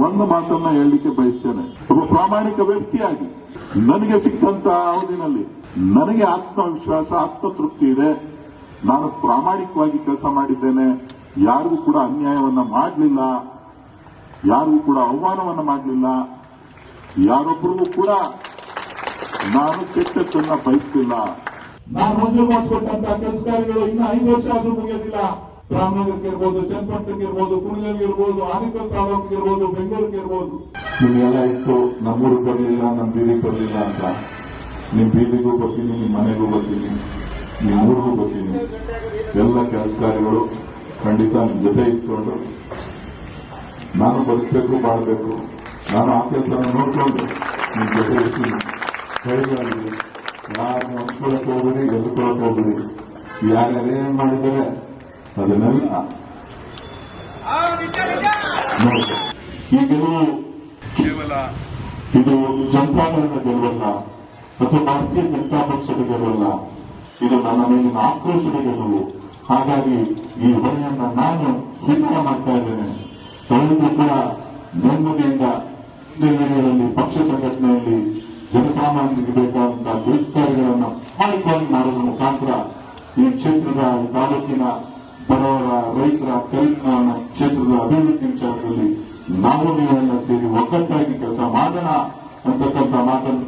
ಒಂದು ಮಾತನ್ನ ಹೇಳಲಿಕ್ಕೆ ಬಯಸ್ತೇನೆ. ಒಬ್ಬ ಪ್ರಾಮಾಣಿಕ ವ್ಯಕ್ತಿಯಾಗಿ ನನಗೆ ಸಿಕ್ಕಂತ ಅವಧಿನಲ್ಲಿ ನನಗೆ ಆತ್ಮವಿಶ್ವಾಸ, ಆತ್ಮತೃಪ್ತಿ ಇದೆ. ನಾನು ಪ್ರಾಮಾಣಿಕವಾಗಿ ಕೆಲಸ ಮಾಡಿದ್ದೇನೆ. ಯಾರಿಗೂ ಕೂಡ ಅನ್ಯಾಯವನ್ನ ಮಾಡಲಿಲ್ಲ, ಯಾರಿಗೂ ಕೂಡ ಅವಮಾನವನ್ನ ಮಾಡಲಿಲ್ಲ, ಯಾರೊಬ್ಬರಿಗೂ ಕೂಡ ನಾನು ಕೆಟ್ಟದ್ದನ್ನ ಬಯಸ್ತಿಲ್ಲ. ನಾನು ಮಂಜೂರು ಮಾಡಿಸ್ಕೊಟ್ಟಂತಹ ಕೆಲಸ ಕಾರ್ಯಗಳು ಇನ್ನು 5 ವರ್ಷ ಆದ್ರೂ ಮುಗಿಯೋದಿಲ್ಲ. ರಾಮನಗರಕ್ಕೆ ಇರ್ಬೋದು, ಚನ್ನಪಟ್ಟಣಕ್ಕೆ ಇರ್ಬೋದು, ಕುಣಿಗಲ್ಗೆ ಇರ್ಬೋದು, ಆನೇಕಲ್ ತಾಲೂಕಿಗೆ ಇರ್ಬೋದು, ಬೆಂಗಳೂರಿಗೆ ಇರ್ಬೋದು. ನಿಮಗೆಲ್ಲ ಇತ್ತು ನಮ್ಮೂರಿಗೆ ಬರಲಿಲ್ಲ, ನಮ್ಮ ಬೀದಿಗೆ ಬರಲಿಲ್ಲ ಅಂತ. ನಿಮ್ ಬೀದಿಗೂ ಬರ್ತೀನಿ, ನಿಮ್ ಮನೆಗೂ ಬರ್ತೀನಿ, ನಿಮ್ ಊರಿಗೂ ಬರ್ತೀನಿ. ಎಲ್ಲ ಕೆಲಸ ಕಾರ್ಯಗಳು ಖಂಡಿತ ನಿಮ್ ಜೊತೆ ಇಟ್ಕೊಂಡು ನಾನು ಬದುಕಬೇಕು, ಮಾಡಬೇಕು. ನಾನು ಆ ಕೆಲಸ ನೋಡ್ಕೊಂಡು ನಿಮ್ ಜೊತೆ ಇರ್ತೀನಿ. ಹೇಳಿದಾಗಿದೆ, ಯಾರು ಹಂಚ್ಕೊಳಕ್ ಹೋಗ್ಬೇಡಿ, ಗೆದ್ದುಕೊಳಕ್ ಹೋಗ್ಬೇಡಿ. ಯಾರ್ಯಾರೇನ್ ಮಾಡಿದ್ದಾರೆ ಅದನ್ನೆಲ್ಲ ನೋಡಿ. ಈ ಗೆಲುವು ಕೇವಲ ಇದು ಜನತಾದಳದ ಗೆಲುವಲ್ಲ, ಮತ್ತು ಭಾರತೀಯ ಜನತಾ ಪಕ್ಷದ ಗೆಲುವಲ್ಲ, ಇದು ನನ್ನ ಮೇಲಿನ ಆಕ್ರೋಶದ ಗೆಲುವು. ಹಾಗಾಗಿ ಈ ಹೊಣೆಯನ್ನ ನಾನು ಸ್ವೀಕಾರ ಮಾಡ್ತಾ ಇದ್ದೇನೆ. ಎಲ್ಲರಿಗೂ ಕೂಡ ನೆಮ್ಮದಿಯಿಂದ ಏರಿಯಾದಲ್ಲಿ ಪಕ್ಷ ಸಂಘಟನೆಯಲ್ಲಿ ಜನಸಾಮಾನ್ಯರಿಗೆ ಬೇಕಾದಂತಹ ಕೆಲಸ ಕಾರ್ಯಗಳನ್ನು ಮಾಡಿಕೊಂಡು ಮಾಡುವ ಮುಖಾಂತರ ಈ ಕ್ಷೇತ್ರದ, ಈ ತಾಲೂಕಿನ ಬಡವರ, ರೈತರ, ಕಲ್ಯಾಣ ಕ್ಷೇತ್ರದ ಅಭಿವೃದ್ಧಿ ವಿಚಾರದಲ್ಲಿ ನಾವು ನೀವೆಲ್ಲ ಸೇರಿ ಒಗ್ಗಟ್ಟಾಗಿ ಕೆಲಸ ಮಾಡೋಣ ಅಂತಕ್ಕಂಥ ಮಾತನ್ನು